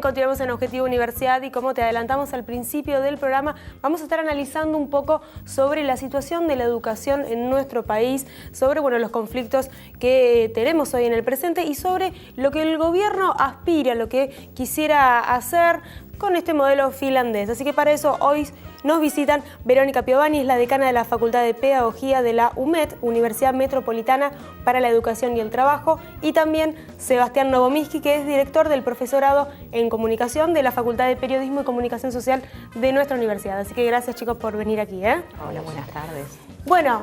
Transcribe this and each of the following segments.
continuamos en Objetivo Universidad y como te adelantamos al principio del programa, vamos a estar analizando un poco sobre la situación de la educación en nuestro país, sobre los conflictos que tenemos hoy en el presente y sobre lo que el gobierno aspira, lo que quisiera hacer con este modelo finlandés. Así que para eso hoy nos visitan Verónica Piovani, es la decana de la Facultad de Pedagogía de la UMED, Universidad Metropolitana para la Educación y el Trabajo, y también Sebastián Novomirsky, que es director del profesorado en Comunicación de la Facultad de Periodismo y Comunicación Social de nuestra universidad. Así que gracias, chicos, por venir aquí. Hola, buenas tardes. Bueno,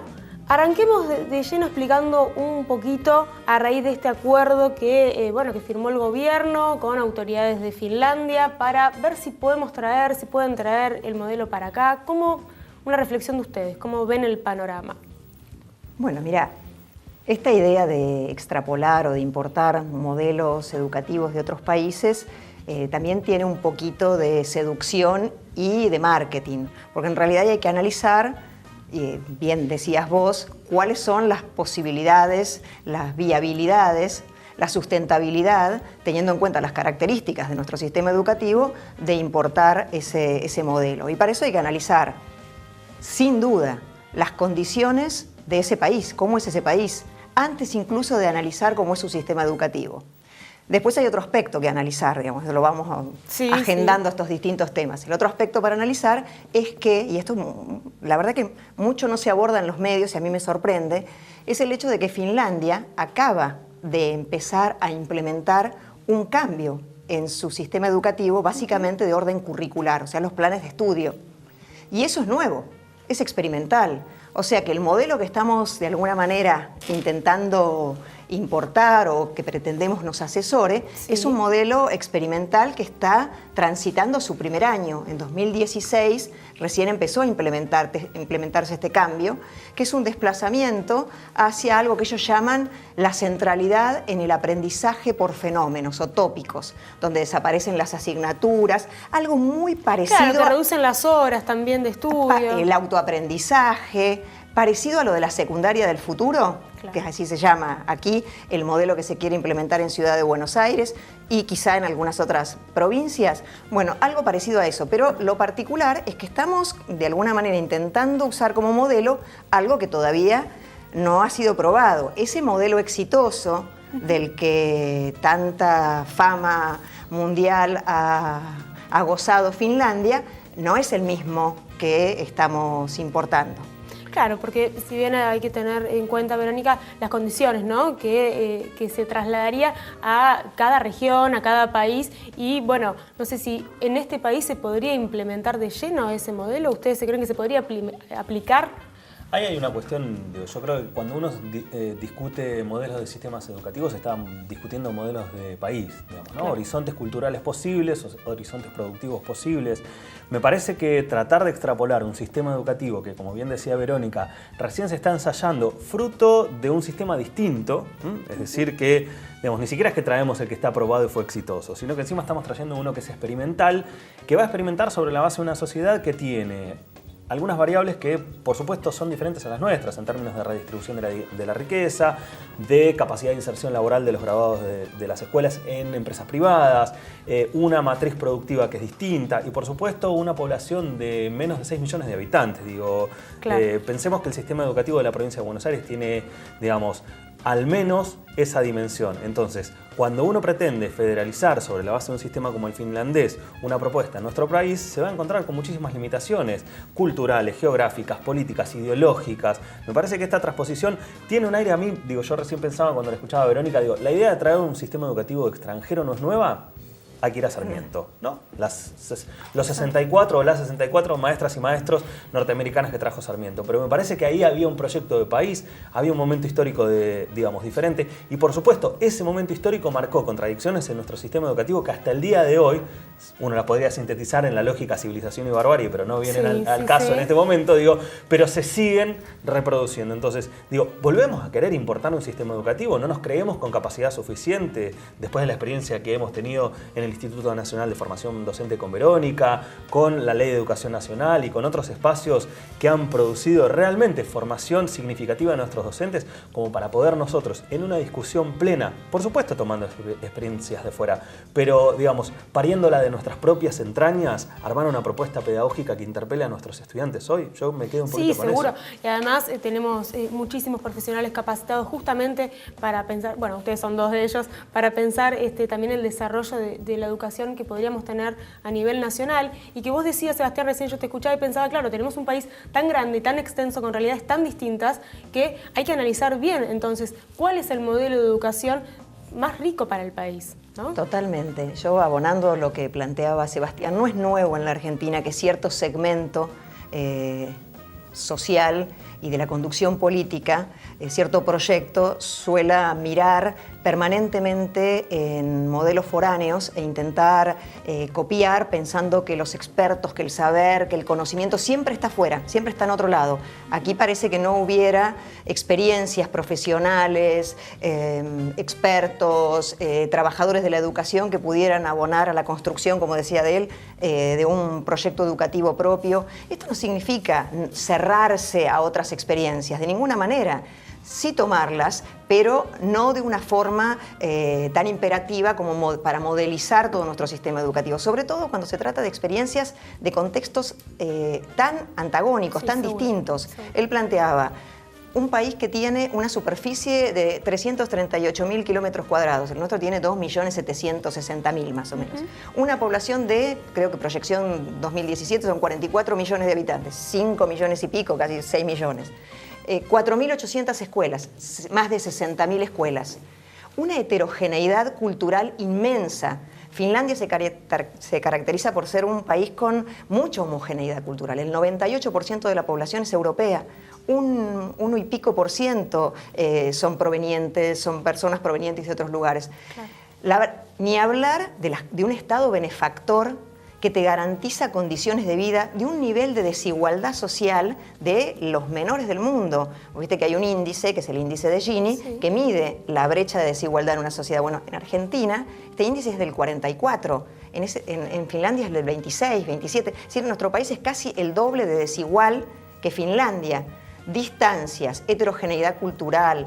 arranquemos de lleno explicando un poquito a raíz de este acuerdo que firmó el gobierno con autoridades de Finlandia para ver si pueden traer el modelo para acá. ¿Cómo, una reflexión de ustedes, cómo ven el panorama? Bueno, mira, esta idea de extrapolar o de importar modelos educativos de otros países también tiene un poquito de seducción y de marketing, porque en realidad hay que analizar, bien decías vos, cuáles son las posibilidades, las viabilidades, la sustentabilidad, teniendo en cuenta las características de nuestro sistema educativo, de importar ese modelo. Y para eso hay que analizar, sin duda, las condiciones de ese país, cómo es ese país, antes incluso de analizar cómo es su sistema educativo. Después hay otro aspecto que analizar, digamos, lo vamos agendando estos distintos temas. El otro aspecto para analizar es que, y esto la verdad que mucho no se aborda en los medios y a mí me sorprende, es el hecho de que Finlandia acaba de empezar a implementar un cambio en su sistema educativo, básicamente de orden curricular, o sea, los planes de estudio. Y eso es nuevo, es experimental. O sea que el modelo que estamos de alguna manera intentando importar o que pretendemos nos asesore, es un modelo experimental que está transitando su primer año. En 2016 recién empezó a implementarse este cambio, que es un desplazamiento hacia algo que ellos llaman la centralidad en el aprendizaje por fenómenos o tópicos, donde desaparecen las asignaturas, algo muy parecido. Claro, que reducen las horas también de estudio. El autoaprendizaje, parecido a lo de la secundaria del futuro, que así se llama aquí, el modelo que se quiere implementar en Ciudad de Buenos Aires y quizá en algunas otras provincias. Bueno, algo parecido a eso, pero lo particular es que estamos de alguna manera intentando usar como modelo algo que todavía no ha sido probado. Ese modelo exitoso del que tanta fama mundial ha gozado Finlandia no es el mismo que estamos importando. Claro, porque si bien hay que tener en cuenta, Verónica, las condiciones, ¿no? que se trasladaría a cada región, a cada país y bueno, no sé si en este país se podría implementar de lleno ese modelo. ¿Ustedes se creen que se podría aplicar? Ahí hay una cuestión, yo creo que cuando uno discute modelos de sistemas educativos, está discutiendo modelos de país, digamos, ¿no? Claro. Horizontes culturales posibles, horizontes productivos posibles. Me parece que tratar de extrapolar un sistema educativo que, como bien decía Verónica, recién se está ensayando fruto de un sistema distinto, es decir, que digamos, ni siquiera es que traemos el que está aprobado y fue exitoso, sino que encima estamos trayendo uno que es experimental, que va a experimentar sobre la base de una sociedad que tiene algunas variables que, por supuesto, son diferentes a las nuestras en términos de redistribución de la riqueza, de capacidad de inserción laboral de los graduados de las escuelas en empresas privadas, una matriz productiva que es distinta y, por supuesto, una población de menos de 6 millones de habitantes. Claro. Pensemos que el sistema educativo de la provincia de Buenos Aires tiene, digamos, al menos esa dimensión. Entonces, cuando uno pretende federalizar sobre la base de un sistema como el finlandés una propuesta en nuestro país, se va a encontrar con muchísimas limitaciones culturales, geográficas, políticas, ideológicas. Me parece que esta transposición tiene un aire, a mí, yo recién pensaba cuando la escuchaba a Verónica, la idea de traer un sistema educativo extranjero no es nueva. Hay que ir a Sarmiento, ¿no? Los 64 o las 64 maestras y maestros norteamericanas que trajo Sarmiento. Pero me parece que ahí había un proyecto de país, había un momento histórico, diferente. Y por supuesto, ese momento histórico marcó contradicciones en nuestro sistema educativo que hasta el día de hoy, uno las podría sintetizar en la lógica civilización y barbarie, pero no vienen al caso en este momento, pero se siguen reproduciendo. Entonces, ¿volvemos a querer importar un sistema educativo? ¿No nos creemos con capacidad suficiente después de la experiencia que hemos tenido en el Instituto Nacional de Formación Docente con Verónica, con la Ley de Educación Nacional y con otros espacios que han producido realmente formación significativa de nuestros docentes, como para poder nosotros, en una discusión plena, por supuesto tomando experiencias de fuera, pero digamos, pariéndola de nuestras propias entrañas, armar una propuesta pedagógica que interpele a nuestros estudiantes hoy. Yo me quedo un poquito con eso. Sí, seguro. Y además tenemos muchísimos profesionales capacitados justamente para pensar, bueno, ustedes son dos de ellos, para pensar también el desarrollo de la educación que podríamos tener a nivel nacional. Y que vos decías, Sebastián, recién yo te escuchaba y pensaba, claro, tenemos un país tan grande y tan extenso con realidades tan distintas que hay que analizar bien, entonces, cuál es el modelo de educación más rico para el país, ¿no? Totalmente. Yo, abonando lo que planteaba Sebastián, no es nuevo en la Argentina que cierto segmento social y de la conducción política, cierto proyecto, suela mirar permanentemente en modelos foráneos e intentar copiar pensando que los expertos, que el saber, que el conocimiento siempre está afuera, siempre está en otro lado. Aquí parece que no hubiera experiencias profesionales, expertos, trabajadores de la educación que pudieran abonar a la construcción, como decía de él, de un proyecto educativo propio. Esto no significa cerrarse a otras experiencias, de ninguna manera. Sí tomarlas, pero no de una forma tan imperativa como para modelizar todo nuestro sistema educativo, sobre todo cuando se trata de experiencias de contextos tan antagónicos, sí, tan distintos. Sí. Él planteaba un país que tiene una superficie de 338.000 kilómetros cuadrados, el nuestro tiene 2.760.000 más o menos. Una población de, creo que proyección 2017 son 44 millones de habitantes, 5 millones y pico, casi 6 millones. 4.800 escuelas, más de 60.000 escuelas. Una heterogeneidad cultural inmensa. Finlandia se caracteriza por ser un país con mucha homogeneidad cultural. El 98% de la población es europea. Un 1 y pico por ciento son personas provenientes de otros lugares. Claro. Ni hablar de un Estado benefactor que te garantiza condiciones de vida de un nivel de desigualdad social de los menores del mundo. Viste que hay un índice, que es el índice de Gini, sí, que mide la brecha de desigualdad en una sociedad. Bueno, en Argentina este índice es del 44, en Finlandia es del 26, 27. Es decir, nuestro país es casi el doble de desigual que Finlandia. Distancias, heterogeneidad cultural,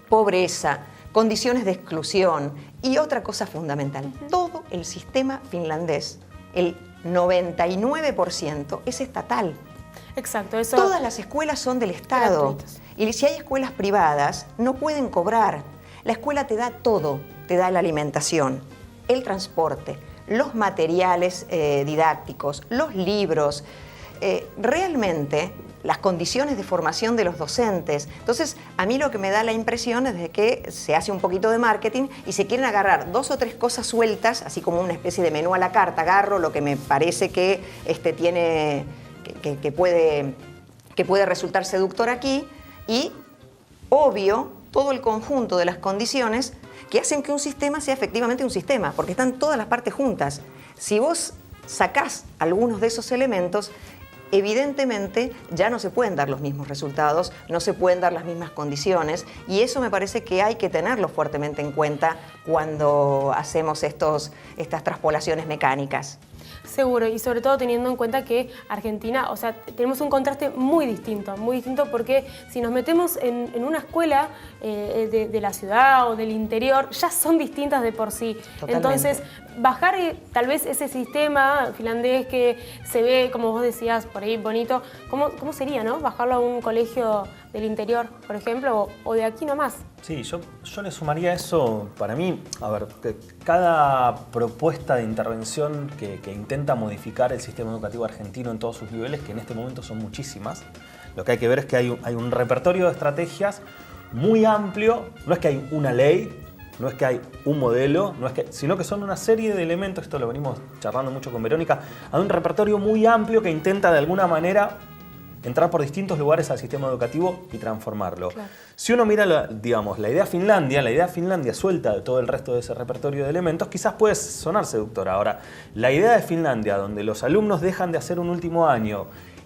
pobreza, condiciones de exclusión y otra cosa fundamental, todo el sistema finlandés, el 99% es estatal. Exacto, eso. Todas las escuelas son del Estado. Gratuitos. Y si hay escuelas privadas, no pueden cobrar. La escuela te da todo, te da la alimentación, el transporte, los materiales didácticos, los libros, realmente las condiciones de formación de los docentes. Entonces, a mí lo que me da la impresión es de que se hace un poquito de marketing y se quieren agarrar 2 o 3 cosas sueltas, así como una especie de menú a la carta. Agarro lo que me parece que tiene, que puede resultar seductor aquí y obvio todo el conjunto de las condiciones que hacen que un sistema sea efectivamente un sistema, porque están todas las partes juntas. Si vos sacás algunos de esos elementos, evidentemente ya no se pueden dar los mismos resultados, no se pueden dar las mismas condiciones, y eso me parece que hay que tenerlo fuertemente en cuenta cuando hacemos estas traspolaciones mecánicas. Seguro, y sobre todo teniendo en cuenta que Argentina, o sea, tenemos un contraste muy distinto porque si nos metemos en una escuela de la ciudad o del interior, ya son distintas de por sí. Totalmente. Entonces, bajar tal vez ese sistema finlandés que se ve, como vos decías, por ahí bonito, ¿cómo sería, no? Bajarlo a un colegio del interior, por ejemplo, o de aquí nomás. Sí, yo le sumaría eso, para mí, a ver, que cada propuesta de intervención que intenta modificar el sistema educativo argentino en todos sus niveles, que en este momento son muchísimas, lo que hay que ver es que hay un repertorio de estrategias muy amplio, no es que hay una ley, no es que hay un modelo, sino que son una serie de elementos, esto lo venimos charlando mucho con Verónica, hay un repertorio muy amplio que intenta de alguna manera entrar por distintos lugares al sistema educativo y transformarlo. Claro. Si uno mira, la idea Finlandia suelta de todo el resto de ese repertorio de elementos, quizás puede sonar seductora. Ahora, la idea de Finlandia, donde los alumnos dejan de hacer un último año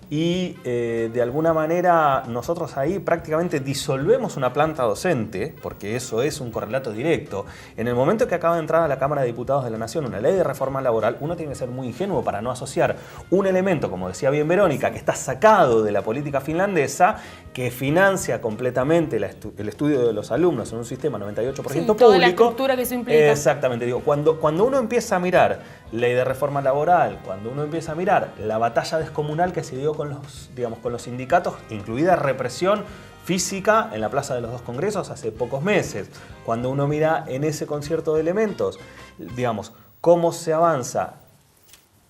y de alguna manera nosotros ahí prácticamente disolvemos una planta docente, porque eso es un correlato directo. En el momento que acaba de entrar a la Cámara de Diputados de la Nación una ley de reforma laboral, uno tiene que ser muy ingenuo para no asociar un elemento, como decía bien Verónica, que está sacado de la política finlandesa, que financia completamente el estudio de los alumnos en un sistema 98% público. Toda la estructura que eso implica. Exactamente. Digo, cuando uno empieza a mirar ley de reforma laboral, cuando uno empieza a mirar la batalla descomunal que se dio con los sindicatos, incluida represión física en la Plaza de los Dos Congresos hace pocos meses, cuando uno mira en ese concierto de elementos, digamos, cómo se avanza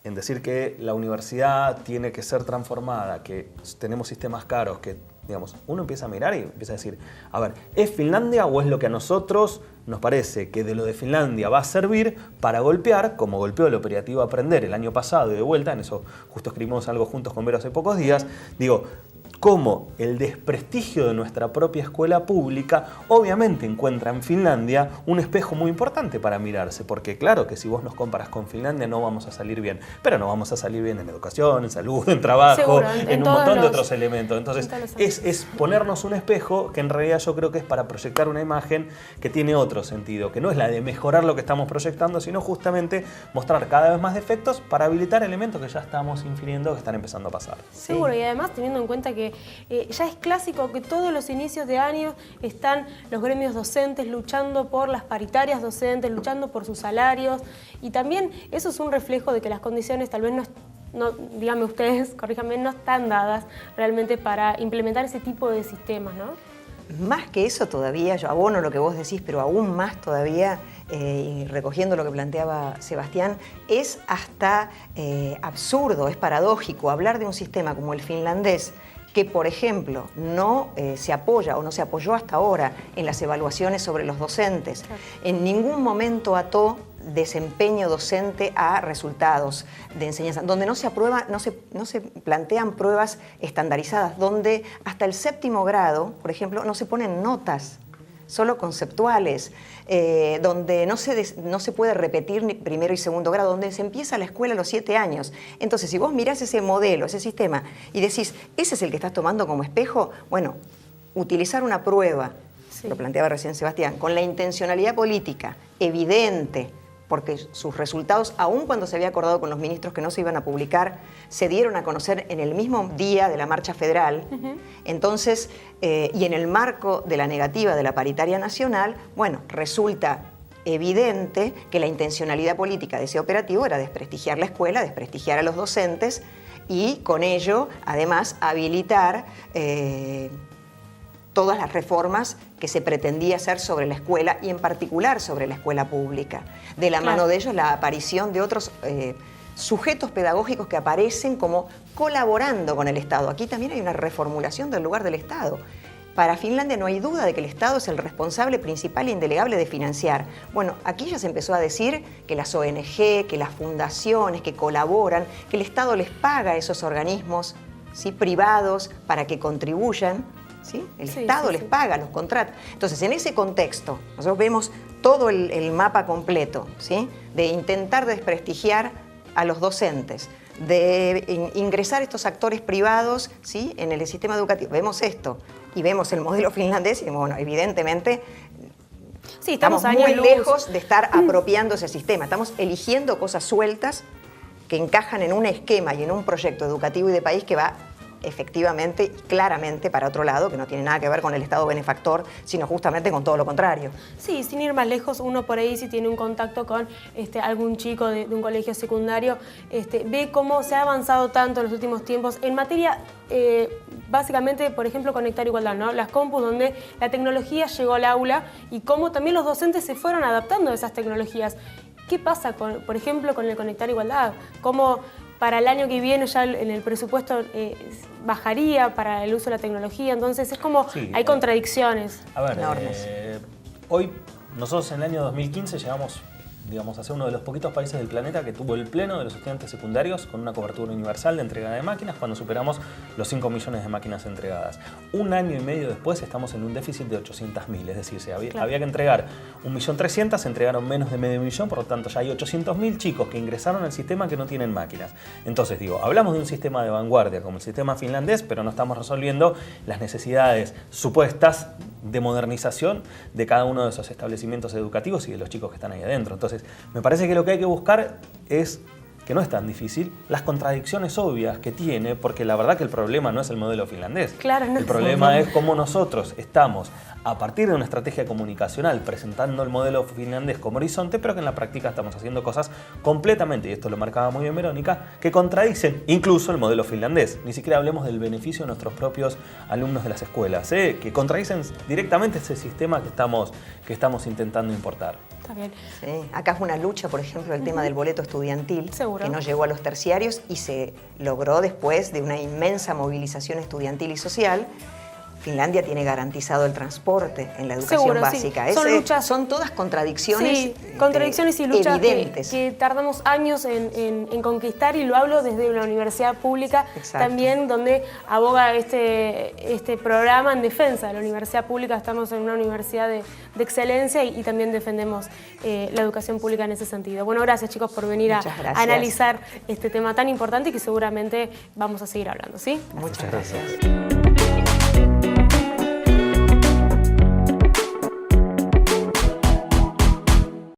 en decir que la universidad tiene que ser transformada, que tenemos sistemas caros, que, digamos, uno empieza a mirar y empieza a decir, a ver, ¿es Finlandia o es lo que a nosotros nos parece que de lo de Finlandia va a servir para golpear, como golpeó el operativo Aprender el año pasado y de vuelta, en eso justo escribimos algo juntos con Vero hace pocos días, digo, cómo el desprestigio de nuestra propia escuela pública obviamente encuentra en Finlandia un espejo muy importante para mirarse, porque claro que si vos nos comparas con Finlandia no vamos a salir bien, pero no vamos a salir bien en educación, en salud, en trabajo, seguro, en un montón de otros elementos. Entonces es ponernos un espejo que en realidad yo creo que es para proyectar una imagen que tiene otro sentido, que no es la de mejorar lo que estamos proyectando, sino justamente mostrar cada vez más defectos para habilitar elementos que ya estamos infiriendo que están empezando a pasar. Seguro, y además teniendo en cuenta que ya es clásico que todos los inicios de año están los gremios docentes luchando por las paritarias docentes, luchando por sus salarios, y también eso es un reflejo de que las condiciones tal vez díganme ustedes, corríjanme, no están dadas realmente para implementar ese tipo de sistemas, ¿no? Más que eso todavía, yo abono lo que vos decís, pero aún más todavía, y recogiendo lo que planteaba Sebastián, es hasta absurdo, es paradójico hablar de un sistema como el finlandés, que, por ejemplo, no se apoya o no se apoyó hasta ahora en las evaluaciones sobre los docentes. Claro. En ningún momento ató desempeño docente a resultados de enseñanza, donde no se aprueba, no se plantean pruebas estandarizadas, donde hasta el 7º grado, por ejemplo, no se ponen notas, solo conceptuales, donde no se puede repetir ni primero y segundo grado, donde se empieza la escuela a los 7 años. Entonces, si vos mirás ese modelo, ese sistema, y decís, ¿ese es el que estás tomando como espejo? Bueno, utilizar una prueba, sí, lo planteaba recién Sebastián, con la intencionalidad política evidente, porque sus resultados, aun cuando se había acordado con los ministros que no se iban a publicar, se dieron a conocer en el mismo día de la marcha federal. Entonces, y en el marco de la negativa de la paritaria nacional, bueno, resulta evidente que la intencionalidad política de ese operativo era desprestigiar la escuela, desprestigiar a los docentes y con ello, además, habilitar todas las reformas que se pretendía hacer sobre la escuela y en particular sobre la escuela pública. De la mano de ellos, la aparición de otros sujetos pedagógicos que aparecen como colaborando con el Estado. Aquí también hay una reformulación del lugar del Estado. Para Finlandia no hay duda de que el Estado es el responsable principal e indelegable de financiar. Bueno, aquí ya se empezó a decir que las ONG, que las fundaciones que colaboran, que el Estado les paga a esos organismos, ¿sí?, privados para que contribuyan. ¿Sí? El Estado les paga, los contrata. Entonces, en ese contexto, nosotros vemos todo el mapa completo, ¿sí?, de intentar desprestigiar a los docentes, de ingresar estos actores privados, ¿sí?, en el sistema educativo. Vemos esto y vemos el modelo finlandés y, bueno, evidentemente estamos muy lejos de estar apropiando ese sistema. Estamos eligiendo cosas sueltas que encajan en un esquema y en un proyecto educativo y de país que va efectivamente y claramente para otro lado, que no tiene nada que ver con el Estado benefactor, sino justamente con todo lo contrario. Sí, sin ir más lejos, uno por ahí si tiene un contacto con algún chico de un colegio secundario, ve cómo se ha avanzado tanto en los últimos tiempos en materia, básicamente, por ejemplo, Conectar Igualdad, ¿no? Las compus donde la tecnología llegó al aula y cómo también los docentes se fueron adaptando a esas tecnologías. ¿Qué pasa, por ejemplo, con el Conectar Igualdad? ¿Cómo para el año que viene ya en el presupuesto bajaría para el uso de la tecnología? Entonces es como, hay contradicciones. A ver, hoy nosotros en el año 2015 llevamos digamos, a ser uno de los poquitos países del planeta que tuvo el pleno de los estudiantes secundarios con una cobertura universal de entrega de máquinas cuando superamos los 5 millones de máquinas entregadas. Un año y medio después estamos en un déficit de 800.000, es decir, había que entregar 1.300.000, se entregaron menos de medio millón, por lo tanto ya hay 800.000 chicos que ingresaron al sistema que no tienen máquinas. Entonces digo, hablamos de un sistema de vanguardia como el sistema finlandés, pero no estamos resolviendo las necesidades supuestas de modernización de cada uno de esos establecimientos educativos y de los chicos que están ahí adentro. Entonces, me parece que lo que hay que buscar es, que no es tan difícil, las contradicciones obvias que tiene, porque la verdad que el problema no es el modelo finlandés. Claro, no el problema es cómo nosotros estamos, a partir de una estrategia comunicacional, presentando el modelo finlandés como horizonte, pero que en la práctica estamos haciendo cosas completamente, y esto lo marcaba muy bien Verónica, que contradicen incluso el modelo finlandés. Ni siquiera hablemos del beneficio de nuestros propios alumnos de las escuelas, que contradicen directamente ese sistema que estamos intentando importar. Está bien. Sí. Acá es una lucha, por ejemplo, el tema del boleto estudiantil, Seguro. que no llegó a los terciarios y se logró después de una inmensa movilización estudiantil y social. Finlandia tiene garantizado el transporte en la educación Seguro, básica. Sí. Son todas contradicciones, sí, contradicciones y luchas evidentes. que tardamos años en conquistar, y lo hablo desde una universidad pública. Exacto. También, donde aboga este programa en defensa de la universidad pública. Estamos en una universidad de excelencia y también defendemos la educación pública en ese sentido. Bueno, gracias chicos por venir a analizar este tema tan importante y que seguramente vamos a seguir hablando, ¿sí? Muchas gracias.